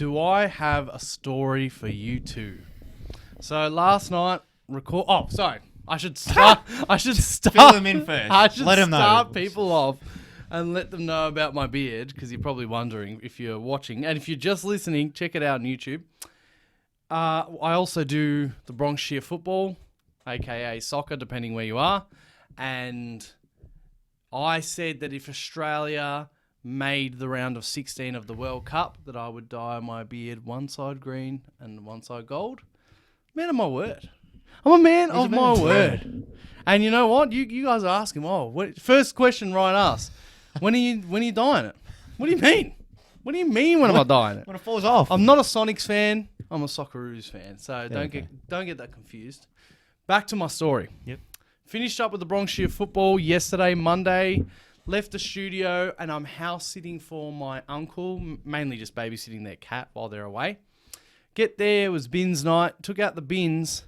do I have a story for you two? So last night, I should start. Fill them in first. I should Let them know. start people off and let them know about my beard, because you're probably wondering if you're watching. And if you're just listening, check it out on YouTube. I also do the Bronx Shear Football, aka soccer, depending where you are. And I said that if Australia made the round of 16 of the World Cup, that I would dye my beard one side green and one side gold. Man of my word. I'm a man of my word. And you know what? You guys are asking, first question Ryan asked, when are you dyeing it? What do you mean? What do you mean when am I dyeing it? When it falls off. I'm not a Sonics fan. I'm a Socceroos fan. So don't get that confused. Back to my story. Yep. Finished up with the Bronx Shear Football yesterday, Monday. Left the studio and I'm house sitting for my uncle, mainly just babysitting their cat while they're away. Get there, it was bins night. Took out the bins.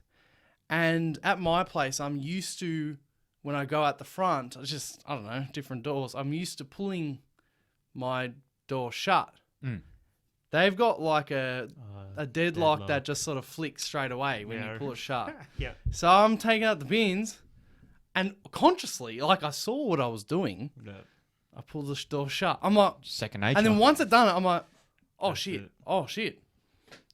And at my place, I'm used to, when I go out the front, it's just, I don't know, different doors. I'm used to pulling my door shut. Mm. They've got like a deadlock deadlock. that just sort of flicks straight away when you pull it shut. Yeah. So I'm taking out the bins and consciously, like I saw what I was doing, I pulled the door shut. I'm like, Second nature. and then once I'd done it, I'm like, That's shit. it. Oh shit.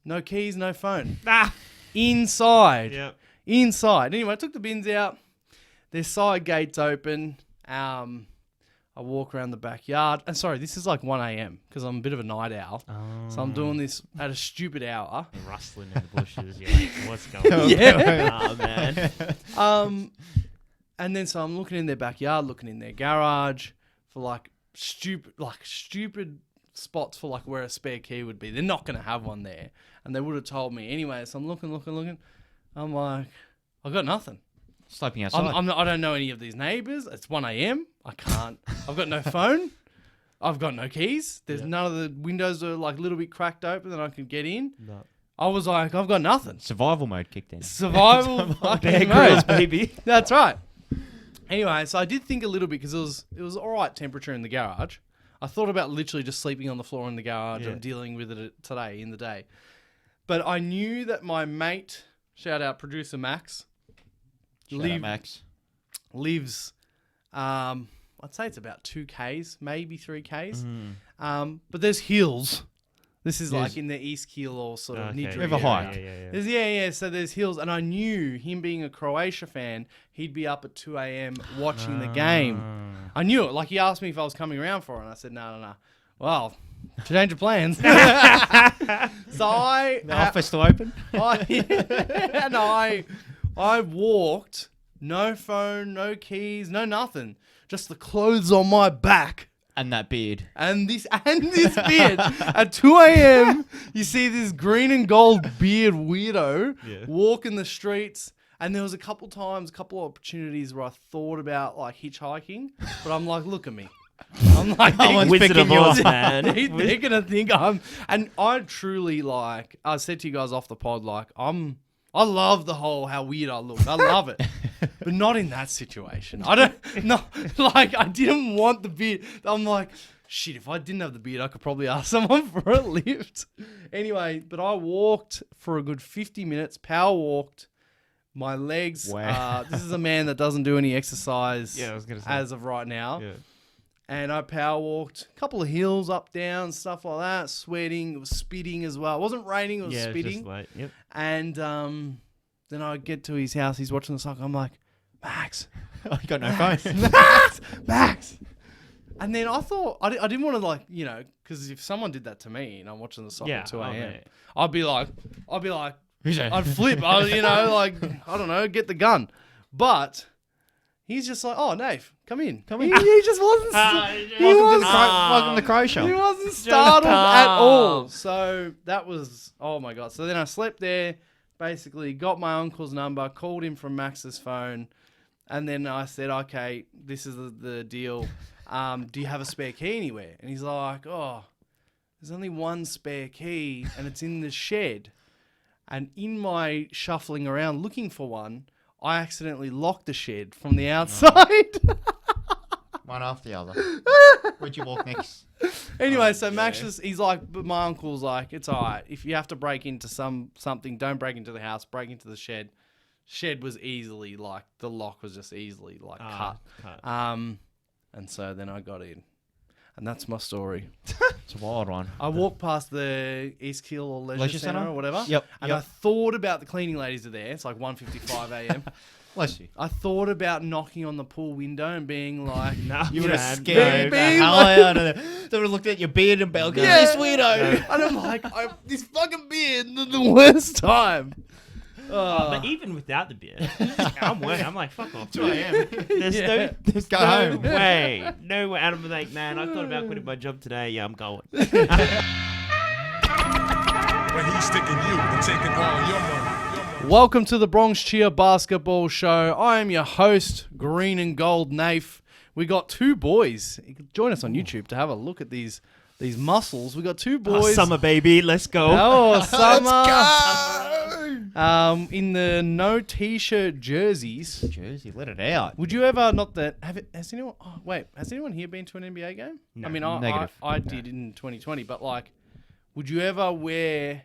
No keys, no phone. Ah. Inside. Yep. Inside. Anyway, I took the bins out. Their side gates open. I walk around the backyard. And sorry, this is like 1 a.m. because I'm a bit of a night owl. So I'm doing this at a stupid hour. Rustling in the bushes. You're like, what's going on? Yeah. Oh, man. And then so I'm looking in their backyard, looking in their garage for like stupid spots for like where a spare key would be. They're not going to have one there. And they would have told me anyway. So I'm looking. I'm like, I've got nothing. Sloping outside. I don't know any of these neighbours. It's 1 a.m. I can't. I've got no phone. I've got no keys. There's none of the windows are like a little bit cracked open that I can get in. No. I was like, I've got nothing. Survival mode kicked in. Survival Bear fucking Grylls, mode. baby. That's right. Anyway, so I did think a little bit because it was all right temperature in the garage. I thought about literally just sleeping on the floor in the garage and dealing with it today in the day. But I knew that my mate, shout out producer Max, Shout out Max. lives, I'd say it's about 2Ks, maybe 3Ks. But there's hills. This is like in the East Keel or sort of Okay. Nidri River area. hike. Yeah. There's, so there's hills. And I knew him being a Croatia fan, he'd be up at 2 a.m. watching the game. I knew it. Like he asked me if I was coming around for it. And I said, no. Well, change of plans. So The office still open? I walked, no phone, no keys, no nothing. Just the clothes on my back. And that beard. And this beard. At 2 a.m., you see this green and gold beard weirdo walking the streets. And there was a couple opportunities where I thought about like hitchhiking. But I'm like, look at me. I'm like, Someone's Wizard picking of you Oz, up. man. they're going to think I'm... And I truly like... I said to you guys off the pod, like, I love the whole how weird I look. I love it. But not in that situation. I didn't want the beard. I'm like, shit, if I didn't have the beard, I could probably ask someone for a lift. Anyway, but I walked for a good 50 minutes, power walked. My legs, Wow. this is a man that doesn't do any exercise Yeah, I was gonna say. as of right now. Yeah. And I power walked a couple of hills up, down, stuff like that, sweating. It was spitting as well. It wasn't raining, it was spitting. Just like, yep. And then I get to his house. He's watching the soccer. I'm like, Max. Oh, you got no phone. Max. And then I thought, I didn't want to like, because if someone did that to me and I'm watching the soccer at 2 a.m., mate. I'd be like, Who's that? I'd flip. I don't know, get the gun. But he's just like, oh, Dave, come in. He just wasn't. Welcome to Croatia. He wasn't startled at all. So that was, oh my God. So then I slept there, basically got my uncle's number, called him from Max's phone. And then I said, okay, this is the deal. Do you have a spare key anywhere? And he's like, oh, there's only one spare key and it's in the shed. And in my shuffling around looking for one, I accidentally locked the shed from the outside. One after the other. Where'd you walk next? Anyway, so Max he's like, but my uncle's like, it's all right. If you have to break into something, don't break into the house, break into the shed. Shed was easily like, the lock was just easily like cut. And so then I got in. And that's my story. It's a wild one. I walked past the East Kill or Leisure Centre or whatever. Yep. And I thought about the cleaning ladies are there. It's like 1:55 a.m. Bless you. I thought about knocking on the pool window and being like, No, You would have man, scared the Being hell out of them. They would have looked at your beard and bell. Yeah. This weirdo. and I'm like, this fucking beard, the worst time. But even without the beer, I'm working. I'm like, fuck off. 2 a.m. There's Yeah. there's Go no home. way. No way. And I'm like, man, I thought about quitting my job today. Yeah, I'm going. But he's sticking you and taking all your money. Welcome to the Bronx Cheer Basketball Show. I am your host, Green and Gold Nafe. We got two boys. You can join us on YouTube to have a look at these muscles. We got two boys. Summer, baby. Let's go. Oh, summer. In the no t-shirt jerseys. Jersey, let it out. Would you ever has anyone? Oh, wait, has anyone here been to an NBA game? No. I mean, Negative. I did in 2020, but like, would you ever wear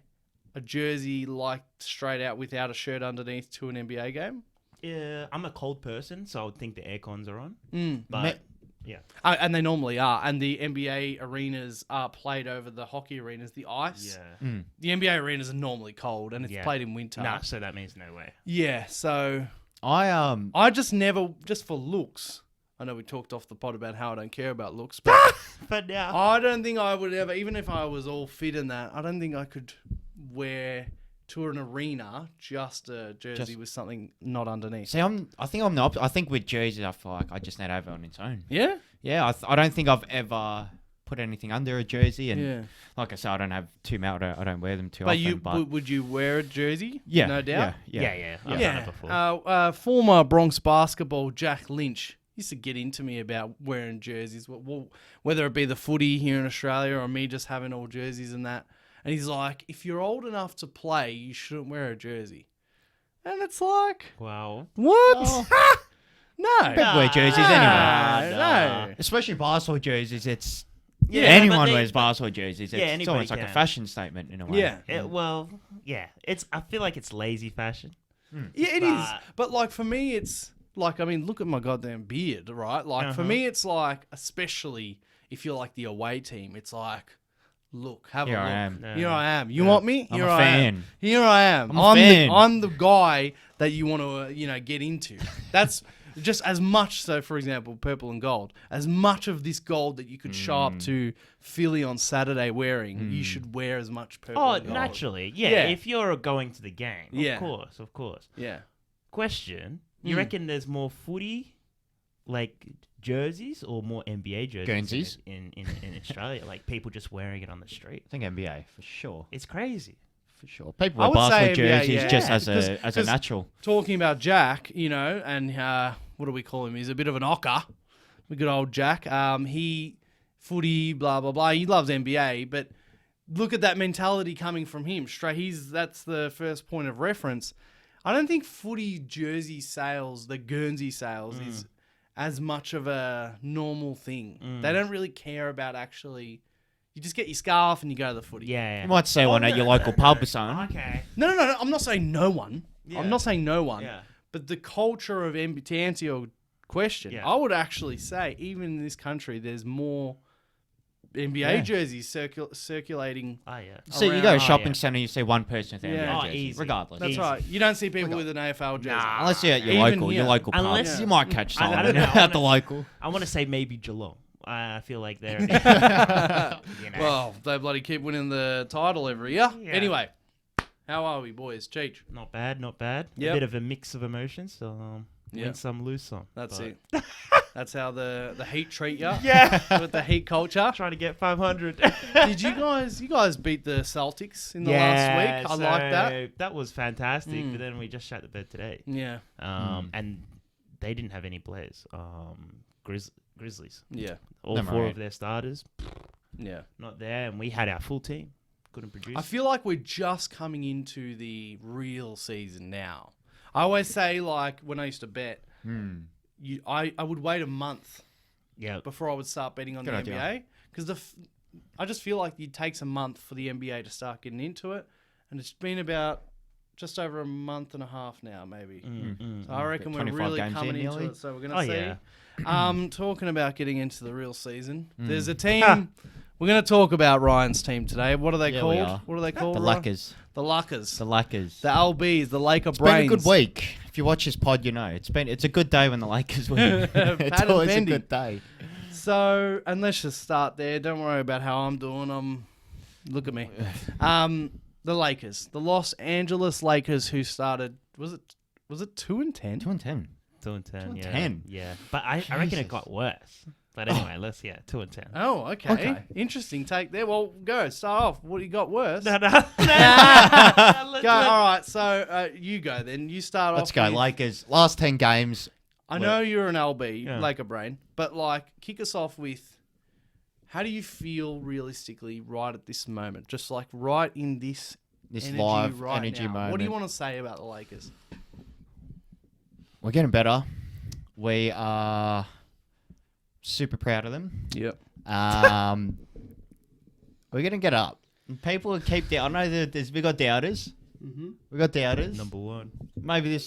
a jersey like straight out without a shirt underneath to an NBA game? Yeah, I'm a cold person, so I would think the air cons are on. Mm. But yeah, And they normally are. And the NBA arenas are played over the hockey arenas, the ice. yeah. The NBA arenas are normally cold, and it's Yeah. played in winter. Nah, so that means no way. Yeah, so I just never, just for looks. I know we talked off the pod about how I don't care about looks, but But now, I don't think I would ever, even if I was all fit in that, I don't think I could wear to an arena just a jersey with something not underneath. see. I think I'm the opposite. I think with jerseys, I feel like I just need to have it on its own. Yeah? Yeah, I don't think I've ever put anything under a jersey, and Yeah. like I said, I don't have too many. I don't wear them too But often. would you wear a jersey? yeah, No doubt. yeah, I've done it before. Former Bronx basketball Jack Lynch used to get into me about wearing jerseys, whether it be the footy here in Australia or me just having all jerseys and that. And he's like, if you're old enough to play, you shouldn't wear a jersey. And it's like, Wow. what? No. People wear jerseys anyway. No. Especially basketball jerseys. It's Yeah, anyone but they- wears basketball jerseys. It's anybody almost like a can. fashion statement in a way. Yeah. Well, yeah. I feel like it's lazy fashion. Yeah, it is. But- But like for me, it's like, I mean, look at my goddamn beard, right? Like for me, it's like, especially if you're like the away team, it's like, look, have Here a look. I am. No. Here I am. You want me? I'm Here a I am. fan. Here I am. I'm a fan. I'm the guy that you want to, get into. That's just as much. So, for example, purple and gold. As much of this gold that you could show up to Philly on Saturday wearing, you should wear as much purple. Oh, and gold. naturally. Yeah, Yeah. if you're going to the game. Yeah. Of course. Yeah. Question. You reckon there's more footy, like, jerseys or more NBA jerseys Guernseys? in Australia? Like, people just wearing it on the street. I think NBA for sure. It's crazy. For sure. People I wear would say basketball NBA, jerseys yeah. just Yeah, as a 'cause- natural. Talking about Jack, and what do we call him? He's a bit of an ocker. The good old Jack. He footy, blah blah blah. He loves NBA, but look at that mentality coming from him. That's the first point of reference. I don't think footy jersey sales, the Guernsey sales, is as much of a normal thing. They don't really care about actually. You just get your scarf and you go to the footy. Yeah. You might say one at your local pub or something. Okay. No. I'm not saying no one. Yeah. I'm not saying no one. Yeah. But the culture of NBA, to answer your question, Yeah. I would actually say even in this country, there's more NBA Yeah. jerseys circulating. Oh, yeah. So you around- go to a Oh, shopping yeah. centre, you see one person with an Yeah. NBA Oh, jersey, easy. regardless. That's Easy. right. You don't see people with an AFL jersey. Nah. Unless you're at your Even local, here. your local pub. Unless- You might catch I someone don't know, at the local. I want to say maybe Geelong. I feel like they're. Well, they bloody keep winning the title every year. Yeah. Anyway, how are we, boys? Cheech. Not bad, not bad. Yep. A bit of a mix of emotions. Yep. Win some, lose some. That's but- it. That's how the Heat treat you. Yeah. With the Heat culture. Trying to get 500. Did you guys beat the Celtics in the last week? I like that. That was fantastic. But then we just shut the bed today. Yeah. And they didn't have any players. Grizzlies. Yeah. All Never four mind. of their starters Yeah. not there, and we had our full team. Couldn't produce. I feel like we're just coming into the real season now. I always say, like, when I used to bet, I would wait a month Yeah. before I would start betting on Good the idea. NBA because I just feel like it takes a month for the NBA to start getting into it, and it's been about just over a month and a half now, maybe. So I reckon we're 25 really games coming in into nearly. it. So we're gonna Oh, see. yeah. Talking about getting into the real season, there's a team. We're going to talk about Ryan's team today. What are they Yeah, we called? are. What are they called? The Ryan? Luckers. The Luckers. The Luckers. The LBs. The Laker It's Brains. been a good week. If you watch this pod, you know it's a good day when the Lakers win. It's Pat and always a Bendy. good day. So, and let's just start there. Don't worry about how I'm doing. Look at me. The Lakers, the Los Angeles Lakers, who started. Was it 2-10? 2-10. 2-10. Yeah. 2-10. Yeah. But I reckon Jesus. it got worse. But anyway, 2-10. Oh, okay. Okay. Interesting take there. Well, go start off. What do you got worse? No. Go. All right. So you go then. You start Let's off. go. with- Lakers. Last 10 games. I know you're an LB, Yeah. Laker brain, but like, kick us off with. How do you feel realistically right at this moment? Just like right in this This energy live right energy now. moment. What do you want to say about the Lakers? We're getting better. We are super proud of them. Yep. We're going to get up. And people keep down. I know that we got doubters. Mm-hmm. We got doubters. Number one. Maybe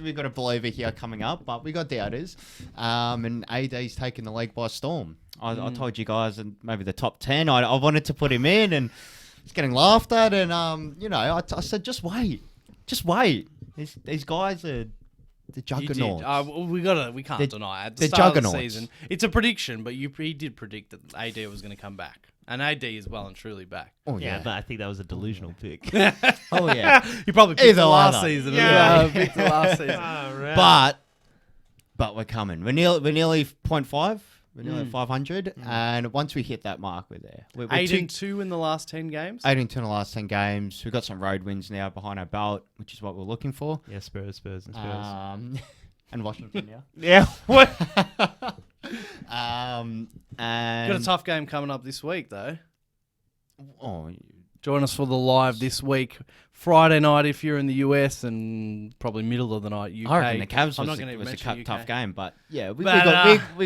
we got a believer here coming up, but we got doubters. And AD's taking the league by storm. I told you guys, and maybe the top 10. I wanted to put him in, and he's getting laughed at. And I said, just wait, These guys are the juggernauts. We can't They're- deny it. At the they're start of the juggernauts. season, it's a prediction, but he did predict that AD was going to come back, and AD is well and truly back. Oh Yeah, but I think that was a delusional pick. oh yeah. He probably picked Either the last either. season. Yeah. Picked the last season. But we're coming. We're nearly 0.5. We're nearly 500, and once we hit that mark, we're there. We're 8-2 in the last 10 games. 8-2 in the last 10 games. We've got some road wins now behind our belt, which is what we're looking for. Yeah, Spurs. And Washington now. Yeah. What? And Got a tough game coming up this week, though. Oh, Join us for the live this week, Friday night if you're in the US, and probably middle of the night UK. I reckon the Cavs I'm was, not gonna was a mention tough UK. game, but yeah, we But,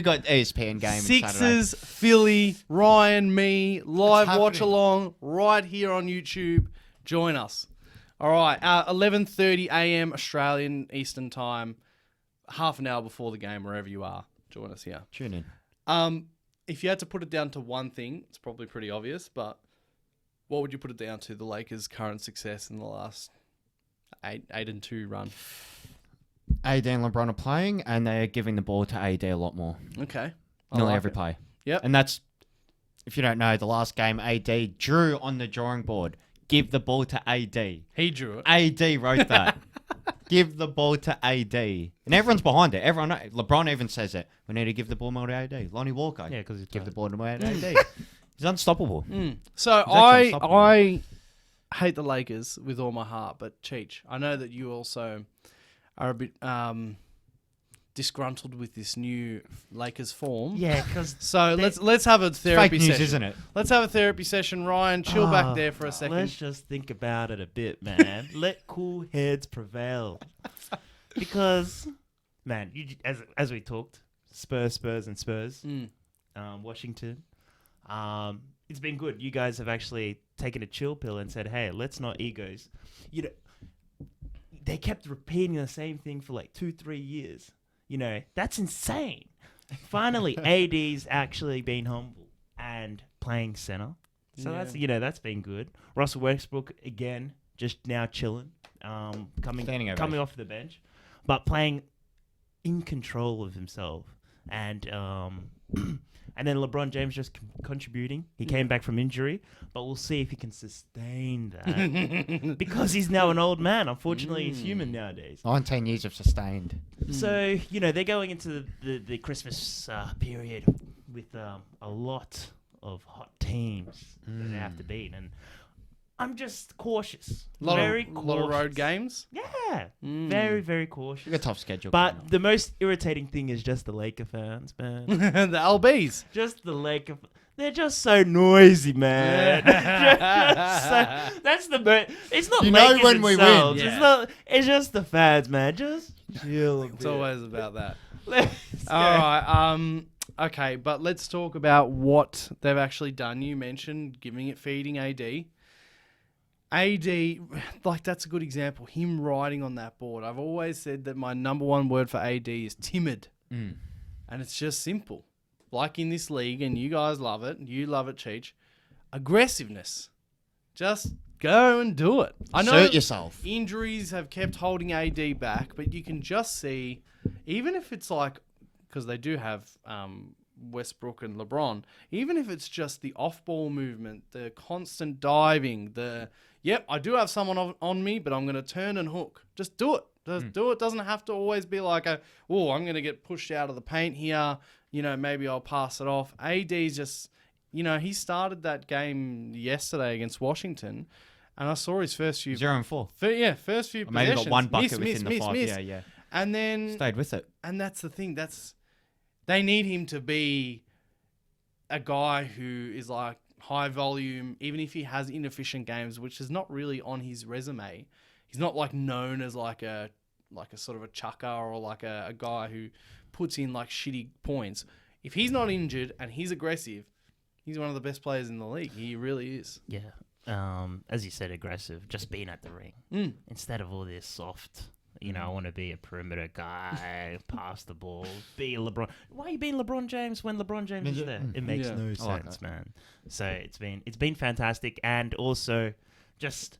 got ESPN game. Sixers, Philly, Ryan, me, live happening? watch along right here on YouTube. Join us. All right, 11:30 a.m. Australian Eastern Time, half an hour before the game, wherever you are. Join us here. Tune in. If you had to put it down to one thing, it's probably pretty obvious, but what would you put it down to? The Lakers' current success in the last 8-2 run. AD and LeBron are playing, and they're giving the ball to AD a lot more. Okay. I Nearly like every it. play. Yep. And that's, if you don't know, the last game AD drew on the drawing board. Give the ball to AD. He drew it. AD wrote that. Give the ball to AD. And everyone's behind it. Everyone, LeBron even says it. We need to give the ball more to AD. Lonnie Walker. Yeah, because he's Give the tired. ball to AD. He's unstoppable. So actually unstoppable. I hate the Lakers with all my heart, but Cheech, I know that you also are a bit disgruntled with this new Lakers form. Yeah, because So let's have a therapy Fake news, session. isn't it? Let's have a therapy session. Ryan, chill back there for a second. Let's just think about it a bit, man. Let cool heads prevail. Because, man, as we talked, Spurs, and Spurs. Washington. It's been good. You guys have actually taken a chill pill and said, "Hey, let's not egos." You know, they kept repeating the same thing for like 2-3 years. You know, that's insane. Finally, AD's actually been humble and playing center. So that's been good. Russell Westbrook again, just now chilling, coming Standing ovation. off the bench, but playing in control of himself. And and then LeBron James just contributing. He came back from injury, but we'll see if he can sustain that because he's now an old man. Unfortunately, he's human nowadays. 19 years of sustained. So, you know, they're going into the Christmas period with a lot of hot teams that they have to beat. And I'm just cautious. lot of cautious. road games. Yeah. Very, very cautious. We got a tough schedule. coming But up. the most irritating thing is just the Laker fans, man. The LBs. Just the Laker. They're just so noisy, man. That's the it's not You know Lakers when we win. themselves. Yeah. It's just the fans, man. Just chill a bit. It's always about that. Let's All go. right. okay, but let's talk about what they've actually done. You mentioned giving it feeding AD. AD, like that's a good example. Him riding on that board. I've always said that my number one word for AD is timid. And it's just simple. Like in this league, and you guys love it. You love it, Cheech. Aggressiveness. Just go and do it. I know Assert yourself. injuries have kept holding AD back, but you can just see, even if it's like, because they do have Westbrook and LeBron, even if it's just the off-ball movement, the constant diving, I do have someone on me, but I'm going to turn and hook. Just do it. Just do it. Doesn't have to always be like I'm going to get pushed out of the paint here. Maybe I'll pass it off. AD's just, he started that game yesterday against Washington, and I saw his first few 0-4. First few Maybe possessions. got one bucket miss, within the miss, 5. miss. Yeah. And then Stayed with it. and that's the thing. They need him to be a guy who is like high volume, even if he has inefficient games, which is not really on his resume. He's not like known as like a sort of a chucker or like a guy who puts in like shitty points. If he's not injured and he's aggressive, he's one of the best players in the league. He really is. Yeah. As you said, aggressive. Just being at the ring instead of all this soft. I want to be a perimeter guy, pass the ball, be LeBron. Why are you being LeBron James when LeBron James is there? It makes Yeah. no I like sense, that. man. So it's been fantastic, and also just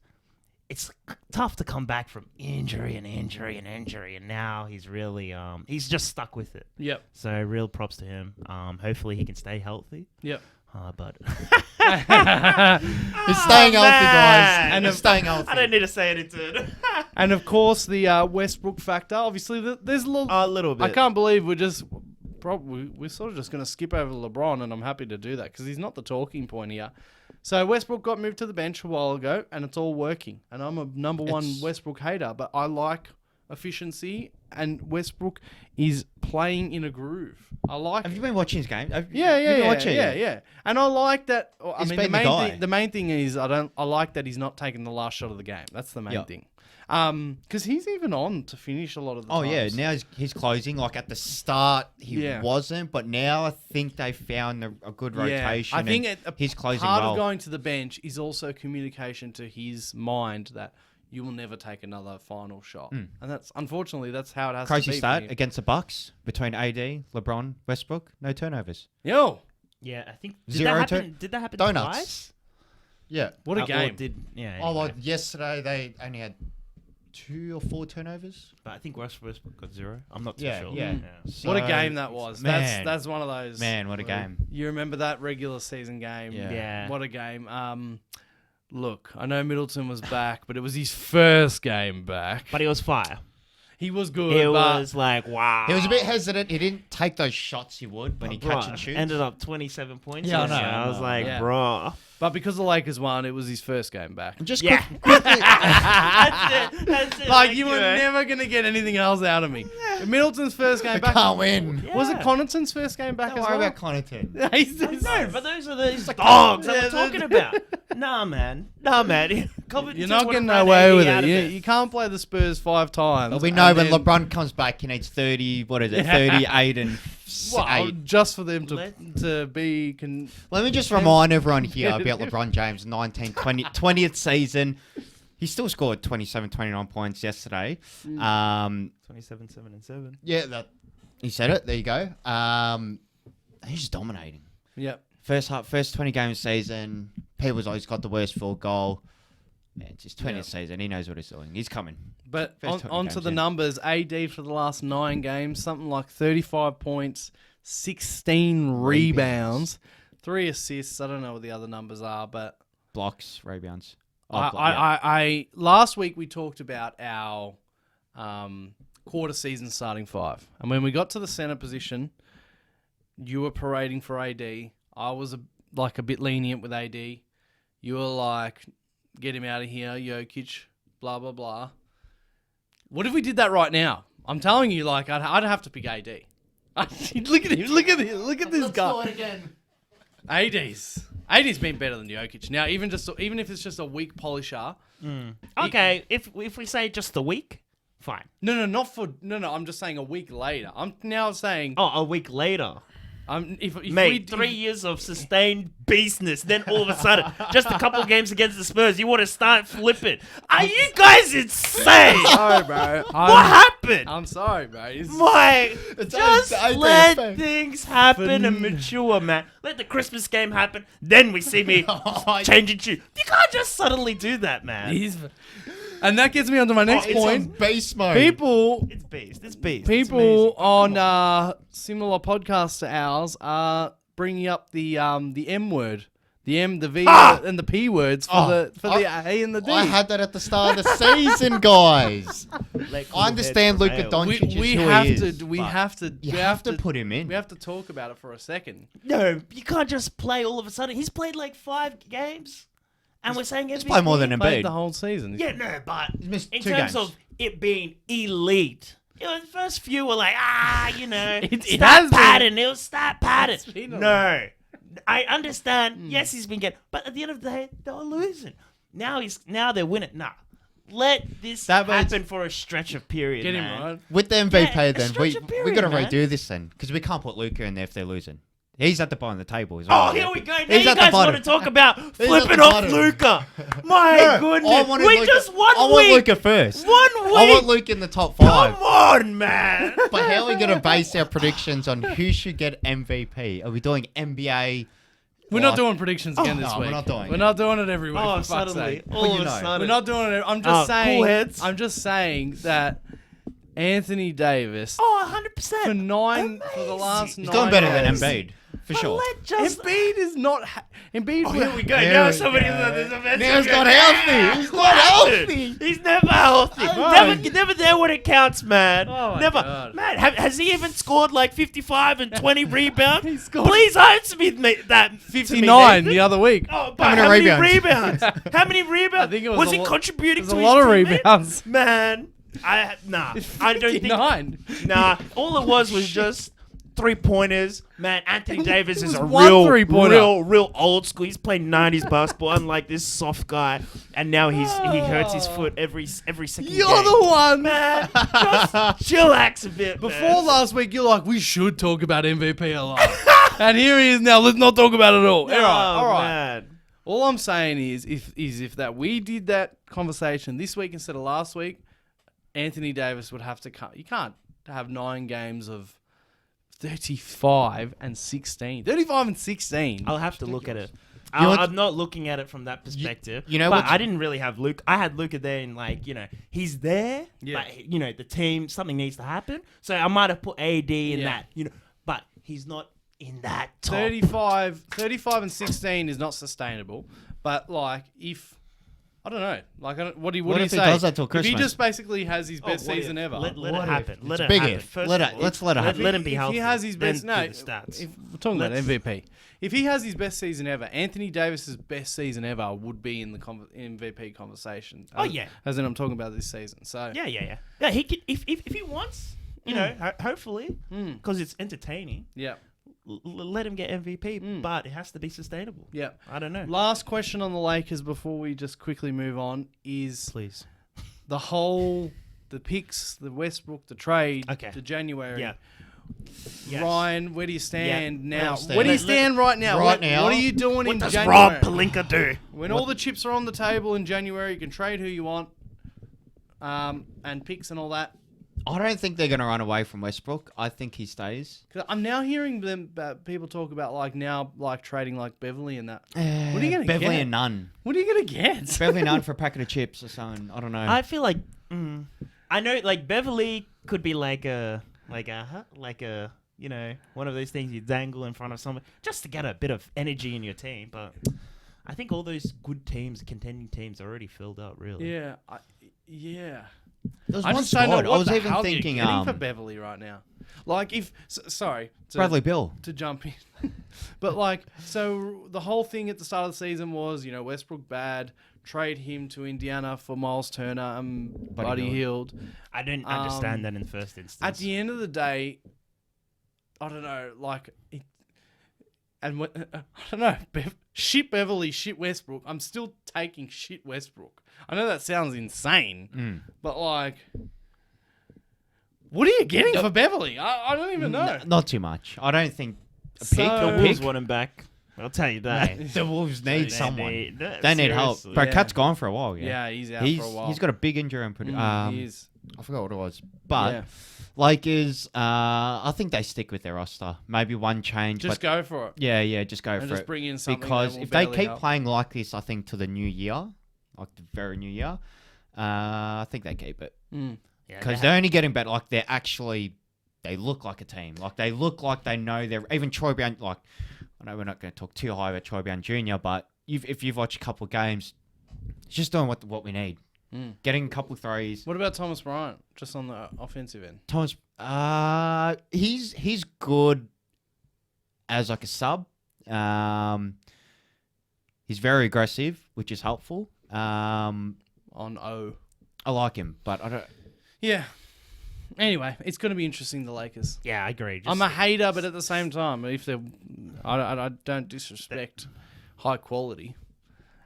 it's tough to come back from injury, and now he's really he's just stuck with it. Yep. So real props to him. Hopefully he can stay healthy. Yep. But He's staying healthy, guys. man. He's staying healthy. I don't need to say anything. And of course, the Westbrook factor. Obviously, there's a little. A little bit. I can't believe we're sort of just going to skip over LeBron, and I'm happy to do that because he's not the talking point here. So Westbrook got moved to the bench a while ago, and it's all working. And I'm a number one Westbrook hater, but I like efficiency, and Westbrook is playing in a groove. I like. Have you been watching his game? You've been Yeah. watching it? Yeah. And I like that. I He's mean, been the guy. the main thing is I like that he's not taking the last shot of the game. That's the main Yeah. thing. Because he's even on to finish a lot of the Oh, times. yeah. Now he's closing. Like at the start, he Yeah. wasn't. But now I think they found a good rotation. I think and a he's closing part well. of going to the bench is also communication to his mind that you will never take another final shot. And that's unfortunately that's how it has to Crazy be. stat for him. against the Bucks between AD, LeBron, Westbrook. No turnovers. Yo, Yeah, I think did that happen Donuts. twice? Yeah. what a Or game! Well, yesterday they only had 2 or 4 turnovers. But I think Westbrook got 0. I'm not too Yeah, sure. yeah. What a So- game that was! Man. That's one of those. Man, what a game. You remember that regular season game? Yeah. Yeah. What a game. Look, I know Middleton was back, but it was his first game back. But he was fire. He was good. It but was like, wow. He was a bit hesitant. He didn't take those shots he would when he catch and shoots. Ended up 27 points. Yeah, I yesterday. know, I was like, Yeah. bro. But because the Lakers won, it was his first game back. And just Yeah. quickly, That's it. That's it. Like Thank you were eh? never gonna get anything else out of me. Middleton's first game they back. can't win. Was it Yeah. Connaughton's first game back Don't as worry well? about Connaughton. No, but those are these dogs that we're talking about. Nah, man. You're not getting away with it. You can't play the Spurs 5 times. But we know and when then- LeBron comes back, he needs 30, 38 and Well, 8. just for them Let- to be. Let me just remind everyone here about LeBron James' 20th season. He still scored 27, 29 points yesterday. 27, 7, and 7. Yeah, he said it. There you go. He's just dominating. Yep. First 20 game season, People's always got the worst field goal. Yeah, it's his 20th season. He knows what he's doing. He's coming. But First 20 on to games the in. numbers. AD for the last 9 games, something like 35 points, 16 rebounds, 3 assists. I don't know what the other numbers are, but Blocks, rebounds. I last week we talked about our quarter season starting 5, and when we got to the center position, you were parading for AD. I was a bit lenient with AD. You were like, get him out of here, Jokic, blah blah blah. What if we did that right now? I'm telling you, like I'd have to pick AD. Look at him! Look at him! Look at this guy. AD's been better than Jokic. Now, even if it's just a weak polisher. Okay, if we say just a week, fine. No, I'm just saying a week later. I'm now saying Oh, a week later. If Mate, we, 3 years of sustained beastness, then all of a sudden, just a couple of games against the Spurs, you want to start flipping. Are you guys insane? Sorry, bro. What happened? I'm sorry, bro. It's- Mike, just I let think- things happen and mature, man. Let the Christmas game happen, then we see me changing tune. You can't just suddenly do that, man. And that gets me onto my next It's on point. beast mode. People It's beast. It's beast. It's People amazing. on similar podcasts to ours are bringing up the M word, the M, the V, and the P words for the A and the D. I had that at the start of the season, guys. Let cool I understand heads Luka prevail. Doncic is we who have he to is, we but have to you we have to put him in. We have to talk about it for a second. No, you can't just play all of a sudden. He's played like 5 games, and we're saying He's played more than Played the Embiid. whole season. Yeah, no, but missed in 2 terms games. of it being elite, you know, the first few were like, you know, It stat has been. pattern. It was stat pattern. It's been a- No, I understand. Yes, he's been getting, but at the end of the day, they were losing. Now they're winning. Nah, let this That means- happen for a stretch of period. Get him man. right. With the MVP, Yeah, a then stretch we of period, got to man. redo this then because we can't put Luka in there if they're losing. He's at the bottom of the table. He's Oh, already here there. we go. Now He's you at the guys bottom. want to talk about at flipping the off bottom. Luca. My No, I goodness. wanted We Luka- just one I week. want Luka first. 1 week. I want Luka in the top 5. Come on, man. But how are we going to base our predictions on who should get MVP? Are we doing NBA? We're not doing predictions again this no, week. we're not doing We're it. not doing it every week. Oh, for fuck's suddenly. sake. All Well, of you a know. sudden. We're not doing it. I'm Oh, just cool saying. heads. I'm just saying that Anthony Davis Oh, 100%. for the last He's 9 doing better than games- Embiid, for But sure. let just... Embiid is not. Embiid. Oh, here we go. There Now we somebody's go. on this offensive. Now he's not game. healthy. He's What not happened? healthy. He's never healthy. Right. Never there when it counts, man. Oh my never. God. Man, has he even scored like 55 and 20 rebounds? He scored- Please answer me that. 59 the other week. Oh, but How many how many rebounds? rebounds? How many rebounds? I think it was was a he lot- contributing There's to a lot of his teammates? rebounds. Man, I don't think. 59. Nah, all it was just 3-pointers. Man, Anthony Davis is was a one real, three-pointer. real old school. He's playing 90s basketball, unlike this soft guy. And now he hurts his foot every second You're game. the one. Man, just chillax a bit. Before man. last week, you're like, we should talk about MVP a lot. And here he is now. Let's not talk about it all. No, all right. man. All I'm saying is, if that we did that conversation this week instead of last week, Anthony Davis would have to come. You can't have 9 games of 35 and 16. 35 and 16. I'll have to look at it. know what- I'm not looking at it from that perspective. you know but what's- I didn't really have Luke. I had Luca there in he's there. Yeah. But, the team, something needs to happen. So I might have put AD in Yeah. that, but he's not in that top. 35 and 16 is not sustainable. But if I don't know, what do you What say? if he does that till If he Christmas? just basically has his Oh, best what if? season ever. Let What it if? happen. It's Let it big happen. if. First Let of it- all, let's let it happen. Let him be If healthy. he has his best, then no, do the stats. If we're talking about Let's- MVP. If he has his best season ever, Anthony Davis's best season ever would be in the MVP conversation. Oh, yeah. As in, I'm talking about this season. So Yeah. Yeah, he could if he wants, hopefully, because it's entertaining. yeah. Let him get MVP, but it has to be sustainable. Yeah. I don't know. Last question on the Lakers before we just quickly move on is Please. the picks, the Westbrook, the trade, Okay. the January. Yeah. Yes. Ryan, where do you stand Where now? I stand. Where do you Let- stand right now? right What, now? what are you doing What in does January? Rob Pelinka do? When all the chips are on the table in January, you can trade who you want, and picks and all that. I don't think they're going to run away from Westbrook. I think he stays. 'Cause I'm now hearing people talk about trading like Beverly and that. What are you gonna Beverly get? and Nunn. What are you gonna get? Beverly and Nunn for a packet of chips or something. I don't know. I feel like I know Beverly could be like a one of those things you dangle in front of someone just to get a bit of energy in your team. But I think all those good teams, contending teams, are already filled up. Really. Yeah, yeah. There was I one just don't know squad. what I was the even hell thinking you're getting for Beverly right now. Sorry, Bradley Bill. to jump in, but so the whole thing at the start of the season was Westbrook bad, trade him to Indiana for Miles Turner and Buddy Hield. I didn't understand that in the first instance. At the end of the day, I don't know, I don't know, shit Beverly, shit Westbrook. I'm still taking shit Westbrook. I know that sounds insane, but what are you getting for Beverly? I don't even know. Not too much. I don't think a So- pick. The A Wolves pick. want him back. I'll tell you that. The Wolves need someone. They need help. seriously. Bro, Yeah. Cat's gone for a while. Yeah, he's out he's for a while. he's got a big injury. And He is. I forgot what it was, but Yeah. Lakers. I think they stick with their roster. Maybe one change, Just but go for it. yeah, just go And for just it. bring in something Because that will if they barely keep help. playing like this, I think to the new year, like the very new year, I think they keep it Mm. Yeah, because they they're only getting better. Like they look like a team. Like they look like they know they're even Troy Brown. Like I know we're not going to talk too high about Troy Brown Jr., but if you've watched a couple of games, he's just doing what we need. Mm. Getting a couple threes. What about Thomas Bryant? Just on the offensive end. Thomas, he's good as like a sub. He's very aggressive, which is helpful. I On O. like him, but I don't. Yeah. Anyway, it's going to be interesting, the Lakers. Yeah, I agree. I'm a hater, but at the same time, if they're, I don't disrespect high quality,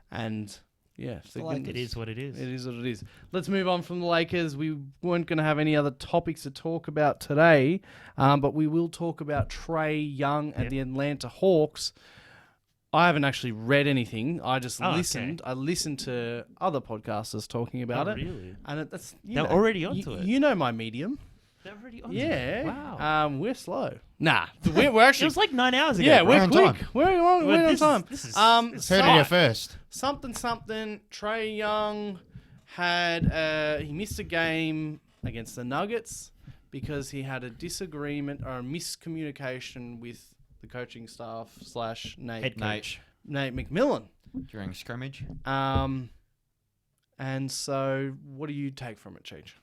and yeah, if they're it is what it is. It is what it is. Let's move on from the Lakers. We weren't going to have any other topics to talk about today, but we will talk about Trey Young and Yep. the Atlanta Hawks. I haven't actually read anything. I just Oh, okay. listened. I listened to other podcasters talking about Oh, it, really? and that's They're already onto it. You know my medium. They're already on Yeah. Wow. We're slow. Nah, we're It actually. was like 9 hours ago. Yeah, bro. we're on quick. time. We're on This time. Is, So- Heard it here first. something. Trey Young had he missed a game against the Nuggets because he had a disagreement or a miscommunication with the coaching staff / Nate head coach. Nate McMillan. During scrimmage. And so what do you take from it, Cheech?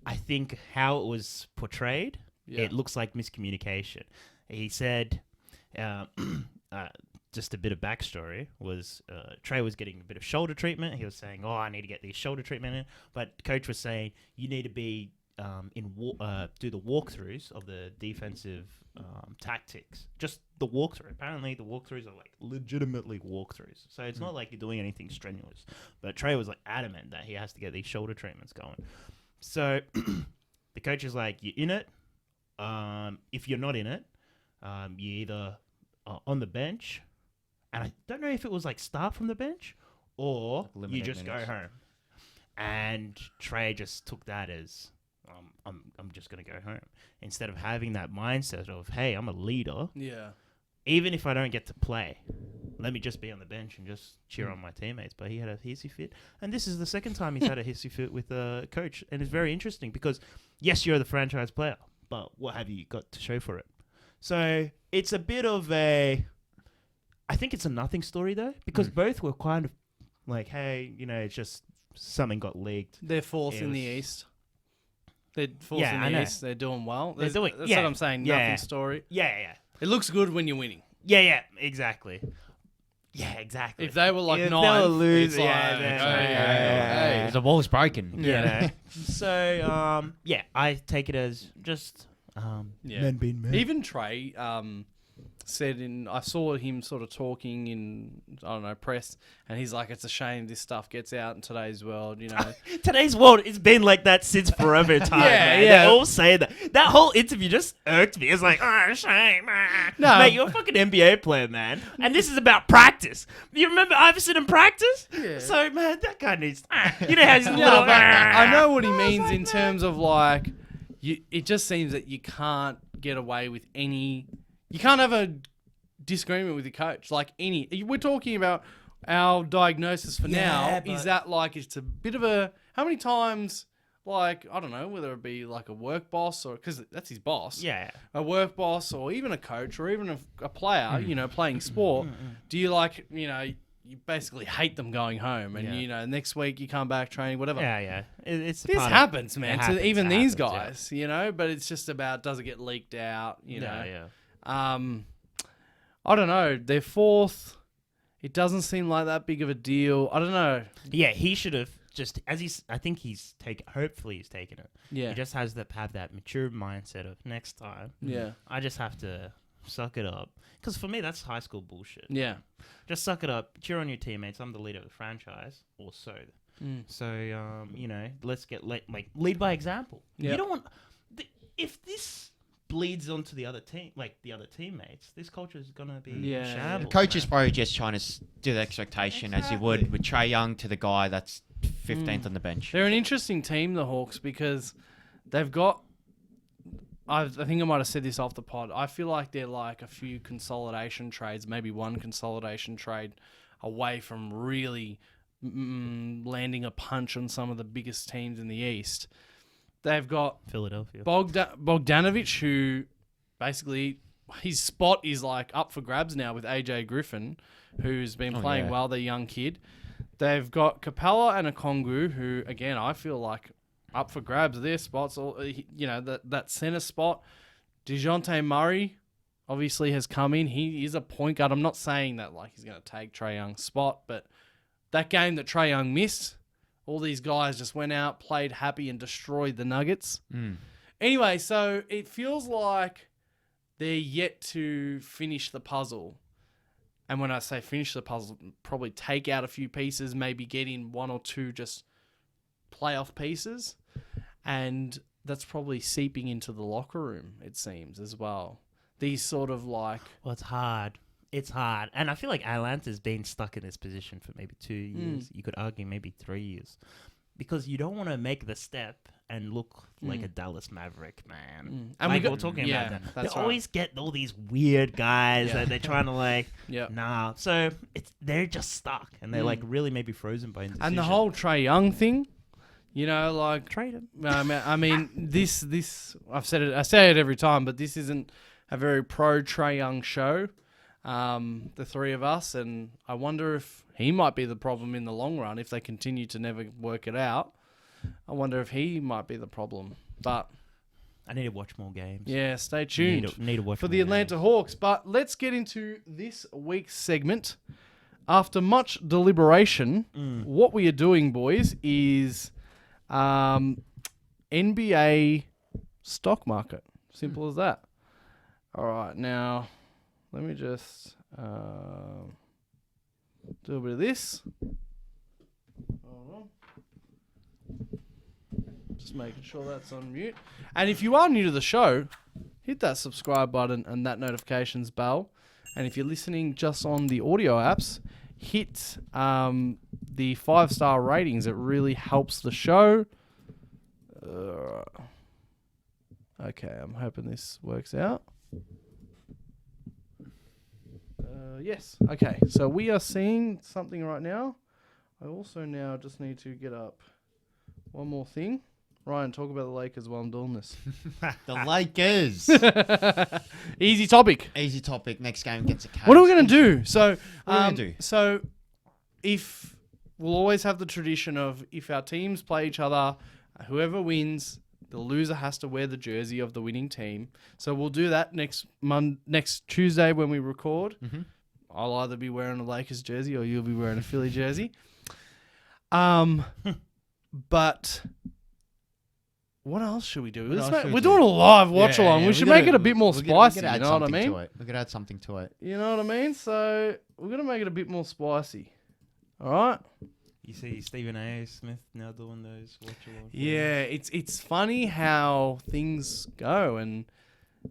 I think how it was portrayed, Yeah. it looks like miscommunication. He said, just a bit of backstory was Trey was getting a bit of shoulder treatment. He was saying, "Oh, I need to get these shoulder treatment in," but coach was saying, "You need to be do the walkthroughs of the defensive tactics, just the walkthrough." Apparently, the walkthroughs are like legitimately walkthroughs, so it's not like you're doing anything strenuous. But Trey was like adamant that he has to get these shoulder treatments going. So the coach is like, "You're in it. If you're not in it, you're either on the bench." And I don't know if it was like start from the bench or you limited just minutes. go home. And Trey just took that as I'm just gonna go home instead of having that mindset of, hey, I'm a leader. Yeah. Even if I don't get to play, let me just be on the bench and just cheer on my teammates. But he had a hissy fit, and this is the second time he's had a hissy fit with a coach, and it's very interesting because yes, you're the franchise player, but what have you got to show for it? So it's a bit of a, I think it's a nothing story though, because both were kind of like, hey, it's just something got leaked. They're fourth It in the was- East. They're fourth Yeah, in I the know. East. They're doing well. They're doing- That's yeah, what I'm saying. yeah. Nothing story. Yeah, It looks good when you're winning. exactly. Yeah, exactly. If they were like If they ninth, were losing, it's yeah, like, then- hey, yeah. hey. The wall's broken. Yeah. So, I take it as just Yeah. men being men. Even Trey said I saw him sort of talking in, I don't know, press, and he's like, it's a shame this stuff gets out in today's world, Today's world, it's been like that since forever time. Yeah, man. yeah. They all say that. That whole interview just irked me. It's like, oh, shame. No. Mate, you're a fucking NBA player, man. And this is about practice. You remember Iverson in practice? Yeah. So, man, that guy needs. You know how he's a No, little. but I know what he means in terms of like, it just seems that you can't get away with any. You can't have a disagreement with your coach. Like we're talking about our diagnosis for now. but- Is that like it's a bit of a? How many times? Like I don't know whether it be like a work boss or because that's his boss. Yeah. A work boss or even a coach or even a player. Playing sport. Do you like you basically hate them going home, and next week you come back training, whatever. Yeah. It's This part of- happens, man, it happens, to even it these happens, yeah. guys, but it's just about does it get leaked out, Yeah. I don't know. They're fourth. It doesn't seem like that big of a deal. I don't know. Yeah, he should have just I think hopefully he's taken it. Yeah. He just has to have that mature mindset of next time. Yeah. I just have to suck it up. Because for me, that's high school bullshit. Yeah. Just suck it up. Cheer on your teammates. I'm the leader of the franchise, or so. So, let's lead by example. Yep. You don't want if this bleeds onto the other team, like the other teammates, this culture is gonna be Yeah. shambles. Coach is man. probably just trying to do the expectation as he would with Trae Young to the guy that's 15th on the bench. They're an interesting team, the Hawks, because they've got. I think I might have said this off the pod. I feel like they're like a few consolidation trades, maybe one consolidation trade away from really landing a punch on some of the biggest teams in the East. They've got Philadelphia. Bogdanovic, who basically his spot is like up for grabs now with AJ Griffin, who's been playing well, the young kid. They've got Capella and Okongwu, who again I feel like up for grabs. Their spots, that center spot. DeJounte Murray obviously has come in. He is a point guard. I'm not saying that like he's going to take Trae Young's spot, but that game that Trae Young missed, all these guys just went out, played happy, and destroyed the Nuggets. Anyway, so it feels like they're yet to finish the puzzle. And when I say finish the puzzle, probably take out a few pieces, maybe get in one or two just playoff pieces. And that's probably seeping into the locker room, it seems, as well. These sort of like... Well, it's hard. It's hard. And I feel like Atlanta's been stuck in this position for maybe 2 years. You could argue maybe 3 years. Because you don't want to make the step and look like a Dallas Maverick, man. And Like we were talking about that. They that's right. always get all these weird guys that they're trying to like, Yeah. nah. So they're just stuck. And they're like really maybe frozen by indecision. And the whole Trae Young thing, like... trade him. I mean, this I say it every time, but this isn't a very pro Trae Young show. The three of us, and I wonder if he might be the problem in the long run if they continue to never work it out. I wonder if he might be the problem. But I need to watch more games. yeah, stay tuned Need to watch for more the Atlanta games. Hawks. But let's get into this week's segment. After much deliberation, what we are doing, boys, is NBA stock market. Simple as that. All right, now let me just do a bit of this. Hold on. Just making sure that's on mute. And if you are new to the show, hit that subscribe button and that notifications bell. And if you're listening just on the audio apps, hit the 5-star ratings. It really helps the show. Okay, I'm hoping this works out. Yes. Okay, so we are seeing something right now. I also now just need to get up one more thing. Ryan, talk about the Lakers while I'm doing this. The Lakers. Easy topic. Easy topic. Next game against the Cavs. What are we going to do? So, What are we gonna do? So, if we'll always have the tradition of if our teams play each other, whoever wins, the loser has to wear the jersey of the winning team. So we'll do that next Tuesday when we record. Mm-hmm. I'll either be wearing a Lakers jersey or you'll be wearing a Philly jersey. But what else should we do? What else should we We're do? doing a live watch along. We should make it a bit more we spicy. gotta You know what I something mean? to it. We could add something to it. You know what I mean? So we're gonna make it a bit more spicy. All right. You see Stephen A. Smith now doing those watch along. Yeah, it's funny how things go, and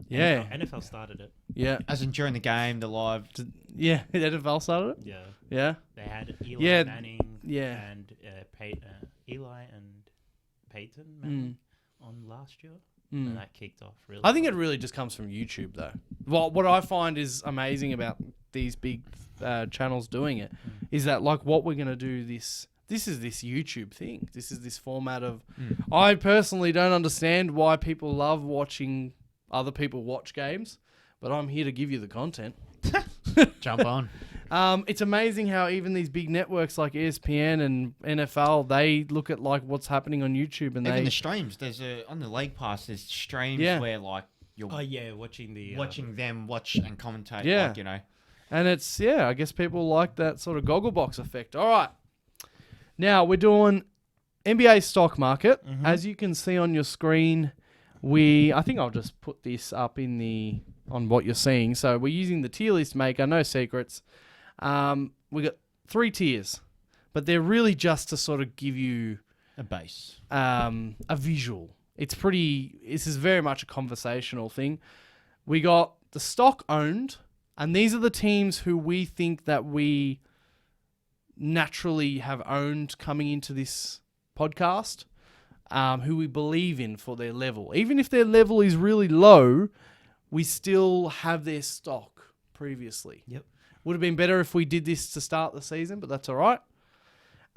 yeah, NFL started it. yeah, As in during the game, the live. yeah. The NFL started it. Yeah. Yeah, They had Eli Yeah, Manning yeah. and Eli and Peyton Manning on last year. And that kicked off really. I think it really just comes from YouTube, though. What I find is amazing about these big channels doing it is that like what we're gonna do this is this YouTube thing. This is this format of. I personally don't understand why people love watching other people watch games, but I'm here to give you the content. Jump on. It's amazing how even these big networks like ESPN and NFL, they look at like what's happening on YouTube and Even they the streams. There's on the League Pass. There's streams Yeah. where like you're Oh yeah, watching the watching them watch and commentate. Yeah. Like, you know. and it's I guess people like that sort of goggle box effect. All right. Now we're doing NBA stock market. As you can see on your screen, I think I'll just put this up on what you're seeing. So we're using the tier list maker, no secrets. We got 3 tiers, but they're really just to sort of give you A base. a visual. This is very much a conversational thing. We got the stock owned, and these are the teams who we think that we naturally have owned coming into this podcast, who we believe in for their level. Even if their level is really low, we still have their stock previously. Yep. Would have been better if we did this to start the season, but that's all right.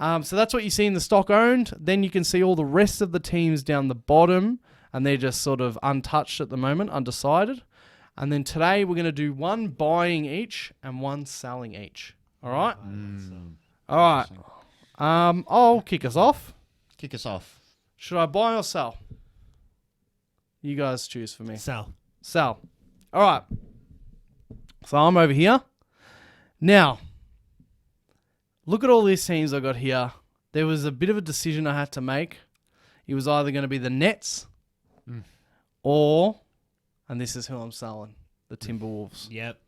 So that's what you see in the stock owned. Then you can see all the rest of the teams down the bottom, and they're just sort of untouched at the moment, undecided. And then today we're going to do one buying each and one selling each. All right? All right. I'll kick us off. Kick us off. Should I buy or sell? You guys choose for me. Sell. Sell. All right. So I'm over here. Now, look at all these teams I got here. There was a bit of a decision I had to make. It was either going to be the Nets or, and this is who I'm selling, the Timberwolves. Yep.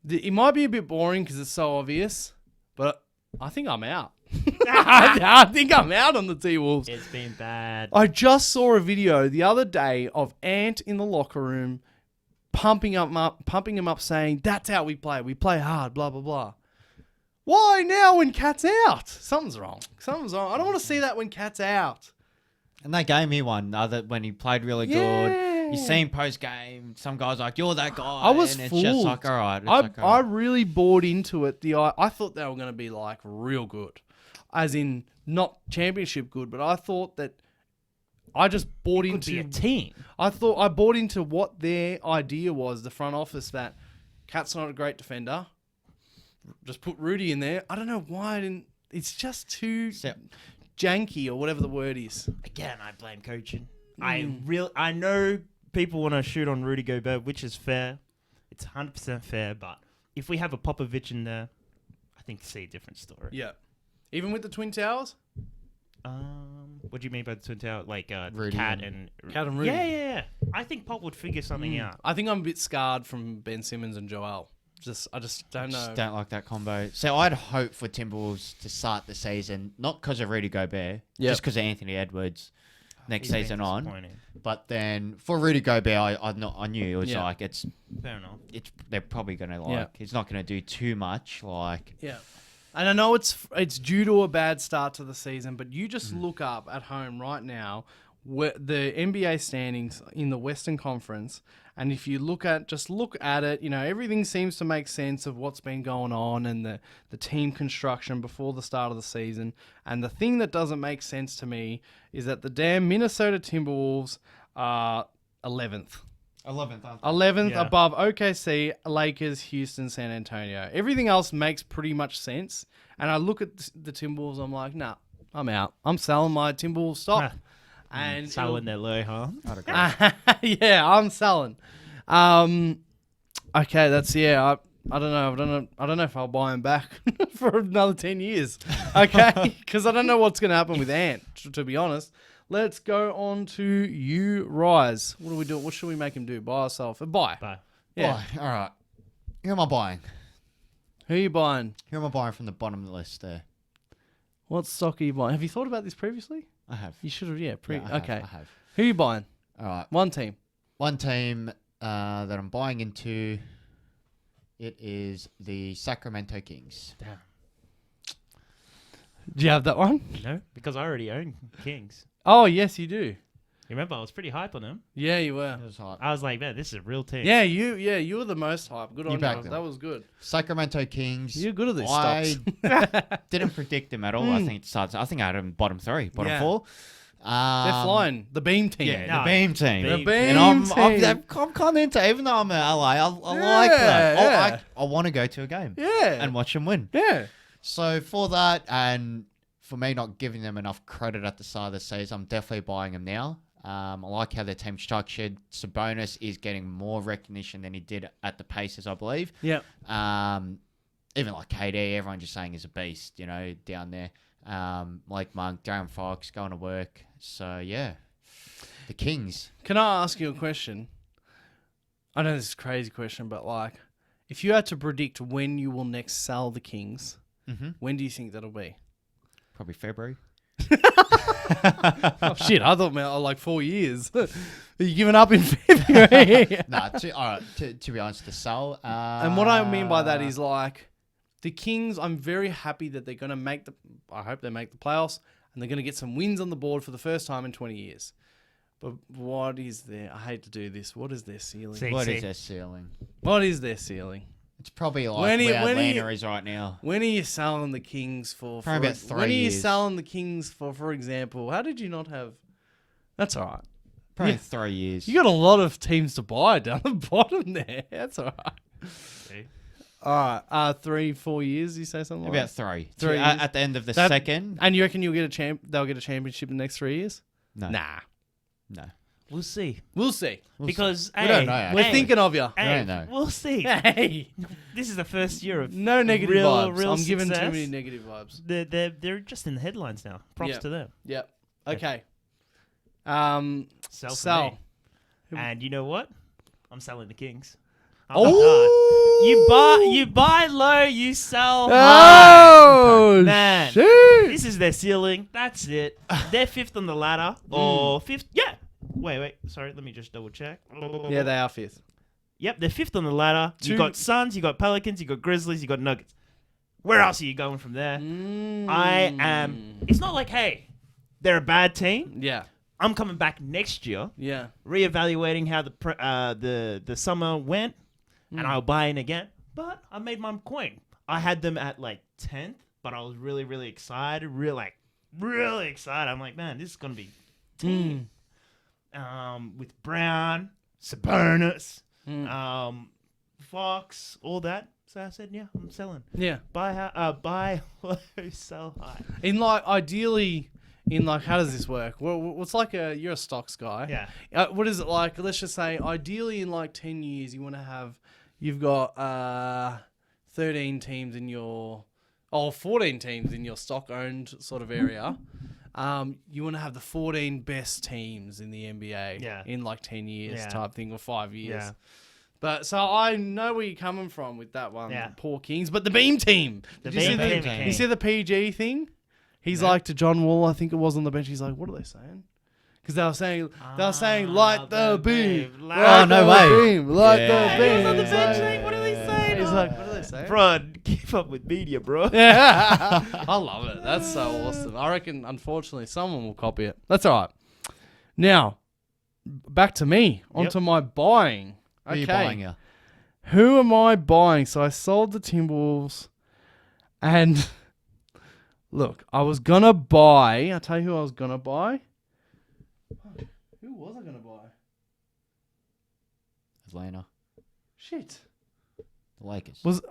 It might be a bit boring because it's so obvious, but I think I'm out. I think I'm out on the T-Wolves. It's been bad. I just saw a video the other day of Ant in the locker room pumping him up, saying, "That's how we play. We play hard, blah, blah, blah." Why now when Cat's out? Something's wrong. I don't want to see that when Cat's out. And that game he won, when he played really good. You see him post game. Some guys like, "You're that guy." I was and it's fooled. just like, all right. I really bought into it. I thought they were going to be like real good, as in not championship good, but I thought that I just bought Could be a into. team. I bought into what their idea was. The front office that Cat's not a great defender. Just put Rudy in there. I don't know why I didn't. It's just too janky or whatever the word is. Again, I blame coaching. I know people want to shoot on Rudy Gobert, which is fair. It's 100% fair, but if we have a Popovich in there, I think see a different story. Yeah. Even with the Twin Towers? What do you mean by the Twin Tower? Like Rudy Cat and- and Rudy. Yeah. I think Pop would figure something out. I think I'm a bit scarred from Ben Simmons and Joel. I just don't know. Just don't like that combo. So I'd hope for Timberwolves to start the season, not because of Rudy Gobert, Yep. just because of Anthony Edwards next He's been season on. disappointing. But then for Rudy Gobert, I knew it was Yeah. like Fair enough. they're probably gonna Yeah. he's not gonna do too much Yeah. And I know it's due to a bad start to the season, but you just look up at home right now where the NBA standings in the Western Conference, and if you look at it, everything seems to make sense of what's been going on and the team construction before the start of the season. And the thing that doesn't make sense to me is that the damn Minnesota Timberwolves are 11th. 11th Yeah. above OKC, Lakers, Houston, San Antonio. Everything else makes pretty much sense. And I look at the Timberwolves, I'm like, nah, I'm out. I'm selling my Timberwolves stock. And Selling their low, huh? yeah, I'm selling. Okay, that's I don't know if I'll buy him back for another 10 years. Okay, because I don't know what's going to happen with Ant. To be honest, let's go on to you, Rise. What do we do? What should we make him do? Buy or sell? Buy. Bye. Yeah. All right. Who am I buying? Who are you buying? Who am I buying from the bottom of the list there? What stock are you buying? Have you thought about this previously? I have. You should have. Yeah. I Okay. have. Who are you buying? All right. One team. One team that I'm buying into, it is the Sacramento Kings. Damn. Do you have that one? No, because I already own Kings. Oh, yes, you do. You remember, I was pretty hype on them. Yeah, you were. It was hot. I was like, man, this is a real team. Yeah, you were the most hype. Good on backed you. them. That was good. Sacramento Kings. You're good at this I stuff. didn't predict them at all. I think I had them bottom three, bottom Yeah. four. They're flying. The beam team. Yeah, No. the beam team. The beam and I'm team. kind of into, even though I'm in LA, I like Yeah, that. yeah. I want to go to a game Yeah. and watch them win. Yeah. So for that, and for me not giving them enough credit at the start of the season, I'm definitely buying them now. I like how their team's structured. Sabonis is getting more recognition than he did at the Pacers, I believe. Yeah. Even like KD, everyone just saying he's a beast, down there. Like Monk, Darren Fox, going to work. So yeah, the Kings. Can I ask you a question? I know this is a crazy question, but if you had to predict when you will next sell the Kings, when do you think that'll be? Probably February. Oh, shit, I thought like 4 years. Are you giving up in February? Nah, all right, to be honest, to sell. And what I mean by that is like the Kings, I'm very happy that they're going to make I hope they make the playoffs and they're going to get some wins on the board for the first time in 20 years. But what is I hate to do this. What is their ceiling? See. what is their ceiling? What is their ceiling? It's probably like When where you- when Atlanta you- is right now. When are you selling the Kings for? Probably about 3 When are you years. selling the Kings for example? How did you not have? That's all right. Probably Yeah. 3 years. You got a lot of teams to buy down the bottom there. That's all right. See? All right. 3-4 years. You say something like about that? 3. 3 At, years. at the end of the That- second? And you reckon you'll get they'll get a championship in the next 3 years? No. Nah. No. We'll see. We'll see. Because We don't know, hey, actually. We're thinking of you. I don't know. We'll see. Hey. This is the first year of No negative real, vibes. real I'm giving too success. many negative vibes. They're just in the headlines now. Props Yeah. to them. Yep. Okay. Sell for Sell. me. And you know what? I'm selling the Kings. Oh. You buy low, you sell high. Oh, Man. shoot. This is their ceiling. That's it. They're fifth on the ladder. Or fifth. Yeah. Wait. Sorry, let me just double check. Yeah, they are fifth. Yep, they're fifth on the ladder. You Two- got Suns, you got Pelicans, you got Grizzlies, you got Nuggets. Where else are you going from there? I am. It's not like, hey, they're a bad team. Yeah. I'm coming back next year, Yeah. reevaluating how the summer went, Mm. and I'll buy in again. But I made my coin. I had them at like 10th, but I was really, really excited. Really excited. I'm like, man, this is gonna be team. With Brown, Sabonis, Fox, all that. So I said, yeah, I'm selling. Yeah. Buy low, sell high. In like, ideally, in like, how does this work? Well, what's like you're a stocks guy. Yeah. What is it like? Let's just say, ideally, in like 10 years, you want to have, you've got 13 teams in your, 14 teams in your stock owned sort of area. You want to have the 14 best teams in the NBA Yeah. in like 10 years Yeah. type thing, or 5 years. Yeah. But so I know where you're coming from with that one, Yeah. poor Kings. But the Beam team, The did you see Beam the, team. you see the PG thing? He's No. like to John Wall, I think it was on the bench. He's like, what are they saying? Because they were saying, light the beam. Oh, Light no the way. beam. Light Yeah. the He beam. was on the He's bench like- saying, what are they saying? He's like, what are they saying? Bro, keep up with media, bro. Yeah. I love it. That's so awesome. I reckon, unfortunately, someone will copy it. That's all right. Now, back to me. Onto my buying. Who are you Okay. buying here? Who am I buying? So I sold the Timberwolves, and look, I was gonna buy. I'll tell you who I was gonna buy. Who was I gonna buy? Atlanta. Shit. The Lakers. Was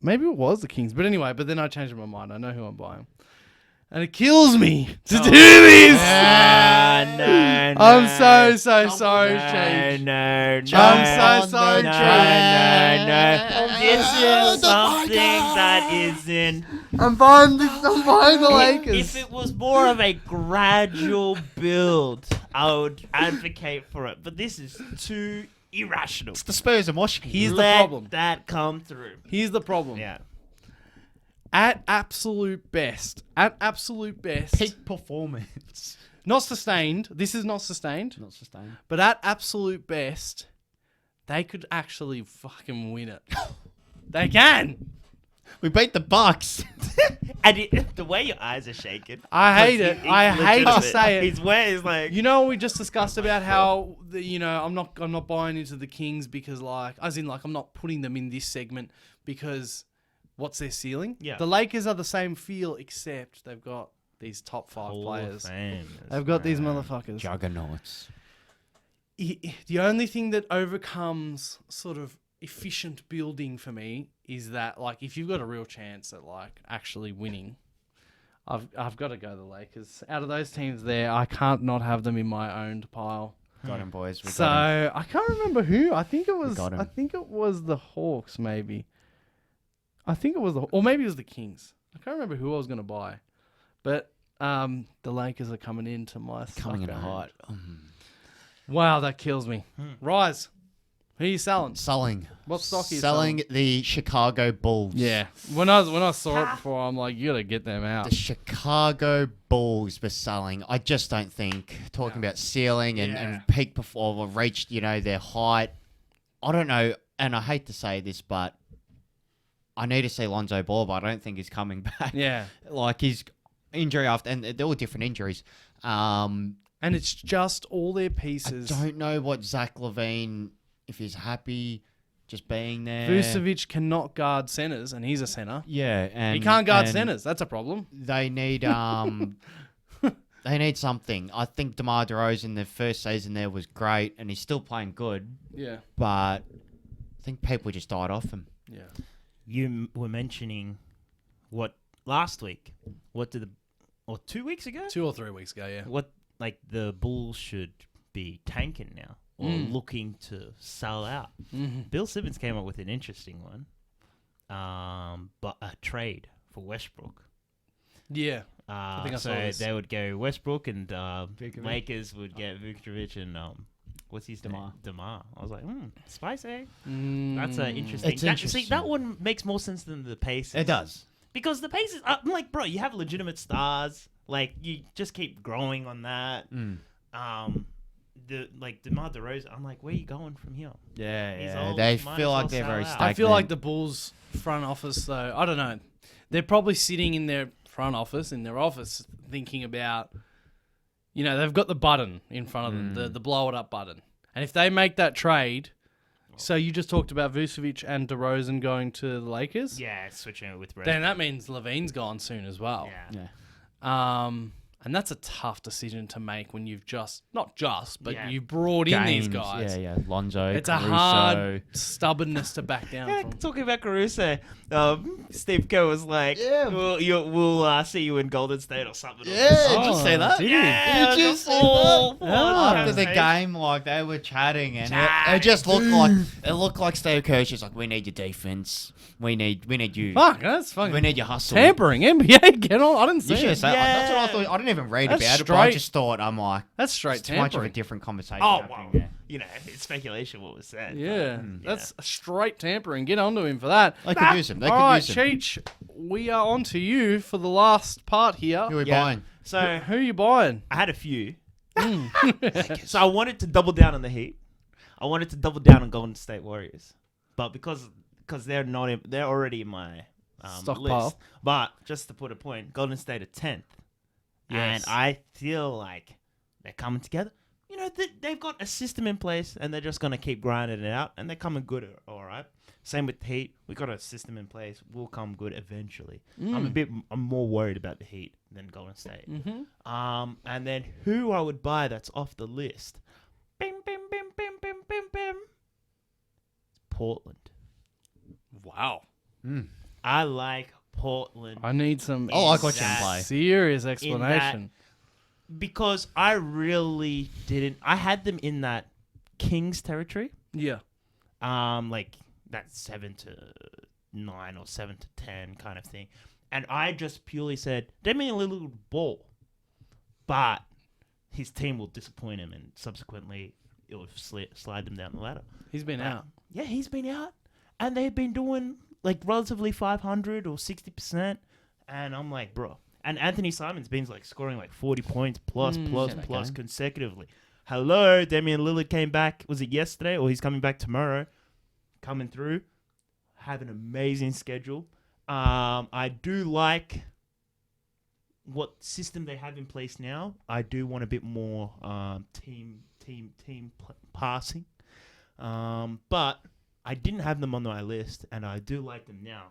maybe it was the Kings, but anyway. But then I changed my mind. I know who I'm buying, and it kills me to do this. I'm so sorry, Change. No. I'm so sorry, No. Change. This is something that isn't. I'm buying the Lakers. If it was more of a gradual build, I would advocate for it. But this is too irrational. It's the Spurs in Washington. Here's the Let problem. that come through. Here's the problem. Yeah. At absolute best, peak performance. not sustained. This is not sustained. Not sustained. But at absolute best, they could actually fucking win it. They can. We beat the Bucks. And the way your eyes are shaking. I hate it. I hate to say it. His way is like. You know, we just discussed about how I'm not buying into the Kings because I'm not putting them in this segment because what's their ceiling? Yeah. The Lakers are the same feel except they've got these top 5 players. They've got these motherfuckers. Juggernauts. The only thing that overcomes sort of efficient building for me is that if you've got a real chance at actually winning, I've got to go the Lakers. Out of those teams there, I can't not have them in my owned pile. Got him, boys. We So got him. I can't remember who. I think it was. got him. I think it was the Hawks. Maybe. I think it was or maybe it was the Kings. I can't remember who I was going to buy, but the Lakers are coming into my Coming in sucker. hot. Wow, that kills me. Rise. Who are you selling? Selling. What stock are you Selling the Chicago Bulls. Yeah. When I saw it before, I'm like, you gotta get them out. The Chicago Bulls were selling. I just don't think, talking about ceiling and peak before, or reached, their height. I don't know, and I hate to say this, but I need to see Lonzo Ball, but I don't think he's coming back. Yeah. Like his injury after, and they're all different injuries. And it's just all their I pieces. don't know what Zach LaVine, if he's happy just being there. Vucevic cannot guard centers, and he's a center. Yeah, and He can't guard and centers. That's a problem. They need they need something. I think DeMar DeRozan, the first season there was great, and he's still playing good, Yeah. but I think people just died off him. Yeah. You were mentioning what last week? What did or 2 weeks ago? 2 or 3 weeks ago, yeah. What the Bulls should be tanking now or looking to sell out. Bill Simmons came up with an interesting one, but a trade for Westbrook. Yeah. I think I saw So this. they would go Westbrook and Lakers would get Vucevic and what's his name? DeMar. I was like, spicy. That's interesting. It's See, interesting. that one makes more sense than the Pacers. It does. Because the Pacers, I'm like, bro, you have legitimate stars. Like, you just keep growing on that. DeMar DeRozan, I'm like, where are you going from here? Yeah, He's yeah. old, They might feel as like well they're sell very out. stagnant. I feel like the Bulls front office, though, I don't know. They're probably sitting in their front office, in their office, thinking about, they've got the button in front of them, the blow it up button. And if they make that trade, so you just talked about Vucevic and DeRozan going to the Lakers, Yeah, switching it with then that means Levine's gone soon as well. Yeah. And that's a tough decision to make when you've but Yeah. you've brought in these Gaines, guys. Yeah, Lonzo. It's Caruso. a hard stubbornness to back down Yeah, from. talking about Caruso, Steve Kerr was like, Yeah. we'll see you in Golden State or something. Yeah, did you Oh, see that? did you? Did you see Oh, that? Yeah. After the game, like they were chatting, and it just looked like Steve Kerr. She's like, "We need your defense. We need you. Fuck, that's fucking We need your hustle." tampering. NBA, get on. I didn't see You should it. have said. That's what I thought. I didn't even read That's about it, but I straight- just thought I'm like, That's straight it's too much of a tampering. different conversation. Oh, happening well, there. it's speculation what was said. Yeah, but, that's straight tampering. Get onto him for that. They could use him. They All could right, use him. Cheech, we are on to you for the last part here. Who are we Yeah. buying? So Who are you buying? I had a few. So I wanted to double down on the Heat. I wanted to double down on Golden State Warriors, but because they're not they're already in my Stockpile. list. But just to put a point, Golden State are 10th, Yes. and I feel like they're coming together. They've got a system in place, and they're just gonna keep grinding it out, and they're coming good. All right. Same with the Heat. We got a system in place. We'll come good eventually. I'm more worried about the Heat than Golden State. And then who I would buy that's off the list. Bim, bim, bim, bim, bim, bim, bim. Portland. Wow. I like Portland I need some I like watching him play. serious explanation. because I really didn't. I had them in that Kings territory. Yeah. Like that 7 to 9 or 7 to 10 kind of thing. And I just purely said, Damian Lillard will ball, but his team will disappoint him, and subsequently it will slide them down the ladder. He's been out. Yeah, he's been out, and they've been doing like relatively 500 or 60%, and I'm like, bro. And Anthony Simon's been like scoring like 40 points plus consecutively. Hello, Damian Lillard came back. Was it yesterday, or he's coming back tomorrow? Coming through, have an amazing schedule. I do like what system they have in place now. I do want a bit more team passing, but I didn't have them on my list, and I do like them now.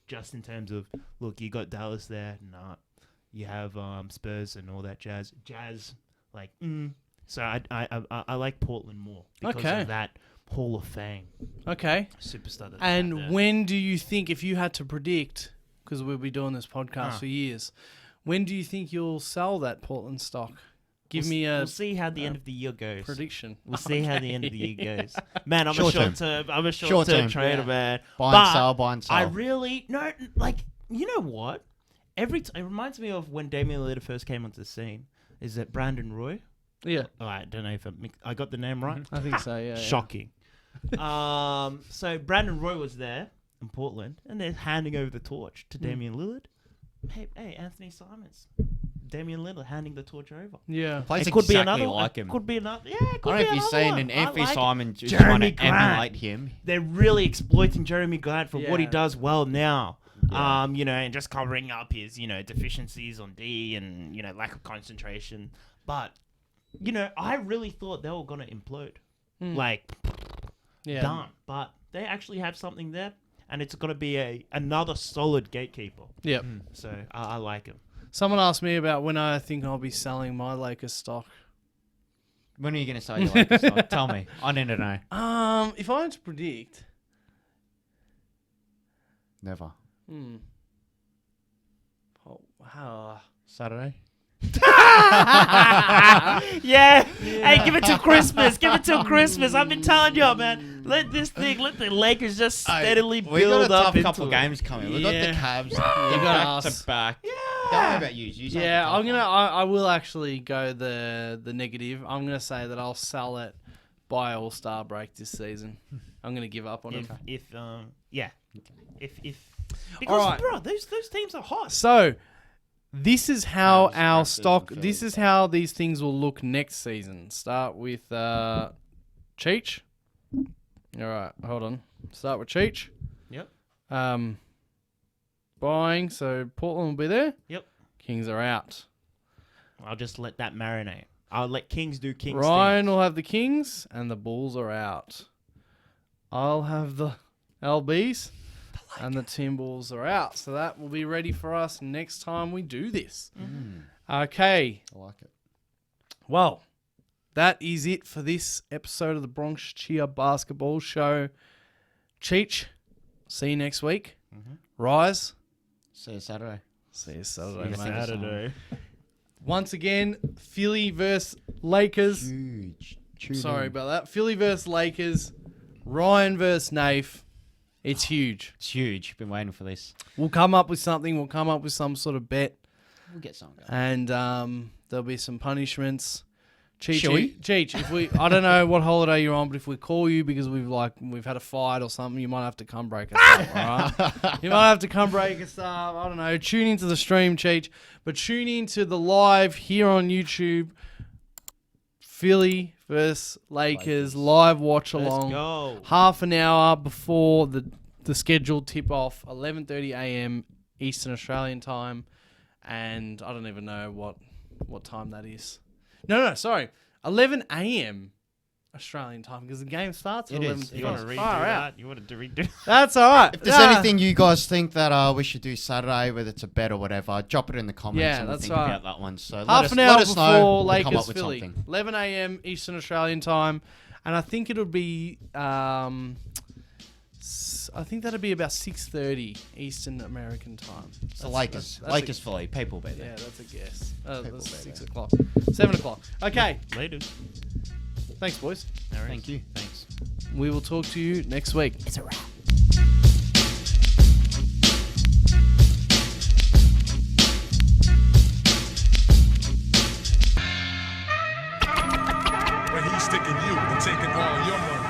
Just in terms of, look, you got Dallas there, you have Spurs and all that jazz. Like, so I like Portland more because Okay. of that Hall of Fame Okay. superstar. That they have And there. when do you think, if you had to predict, because we'll be doing this podcast for years, when do you think you'll sell that Portland stock? Give me a We'll see how the end of the year goes. prediction. We'll see how the end of the year goes. Man, I'm Short a term. short-term. I'm a Short short-term term. trader, Yeah. man. Buy But and sell, buy and sell. I really no, like, you know what? It reminds me of when Damian Lillard first came onto the scene. Is it Brandon Roy? Yeah, Oh, I don't know if I got the name right. I think so, yeah. Shocking. So Brandon Roy was there in Portland, and they're handing over the torch to Damian Lillard. Hey, Anthony Simons. Damian Lillard handing the torch over. Yeah. Plays It could be exactly another like him. Could be another. Yeah, it I could don't know be if you've another seen one. an I Anthony like it. Simon just Jeremy trying to Grant. emulate him. They're really exploiting Jeremy Grant for what he Yeah. does well now. Yeah. And just covering up his, deficiencies on D and, lack of concentration. But, I really thought they were going to implode. Like, Yeah. done. But they actually have something there, and it's going to be another solid gatekeeper. Yep. So I like him. Someone asked me about when I think I'll be selling my Lakers stock. When are you going to say you like this song? Tell me. I need to know. If I had to predict, Never. oh, wow. Saturday? Yeah. Hey, give it till Christmas. Give it till Christmas. I've been telling y'all, man. Let the Lakers just steadily We got a build up tough into couple it. games coming. We got the Yeah. Cavs. got back us. to back. Don't worry about you. You Yeah, I will actually go the negative. I'm gonna say that I'll sell it by All-Star break this season. I'm gonna give up on it. If because Alright. bro, those teams are hot. So, this is how Cavs, our Raptors, stock. and This Philly. is how these things will look next season. Start with Cheech. All right, hold on. Start with Cheech. Yep. Buying. So Portland will be there. Yep. Kings are out. I'll just let that marinate. I'll let Kings do Kings Ryan things. will have the Kings, and the Bulls are out. I'll have the LBs, and the Timberwolves are out. So that will be ready for us next time we do this. Okay. I like it. Well, that is it for this episode of the Bronx Cheer Basketball Show. Cheech, see you next week. Rise, See you Saturday. see you Saturday, See you mate. Saturday. Once again, Philly versus Lakers. Huge. Sorry about that. Philly versus Lakers. Ryan versus Naif. It's huge. It's huge. Been waiting for this. We'll come up with something. We'll come up with some sort of bet. We'll get something going. And there'll be some punishments. Shall we? Cheech, if we, I don't know what holiday you're on, but if we call you because we've had a fight or something, you might have to come break us up, all right? You might have to come break us up. I don't know. Tune into the stream, Cheech, but tune into the live here on YouTube. Philly versus Lakers live watch Let's along. go. Half an hour before the scheduled tip off, 11:30 a.m. Eastern Australian time, and I don't even know what time that is. No, sorry, 11 a.m. Australian time because the game starts at It is. 11:30. You want to redo Far out. that? You want to redo? That's all right. If there's anything you guys think that we should do Saturday, whether it's a bet or whatever, drop it in the comments Yeah, and we'll that's think right. about that one. So Half an let hour us know. before We'll come Lakers up with Philly, something. 11 a.m. Eastern Australian time, and I think it'll be I think that'll be about 6:30 Eastern American time. So Lakers, that's Lakers Philly, people be Yeah, there. that's a guess. That's People 6 there. o'clock. 7 o'clock. Okay. Later. Thanks, boys. Thank you. Thanks. We will talk to you next week. It's a wrap. When he's sticking you and taking all your money.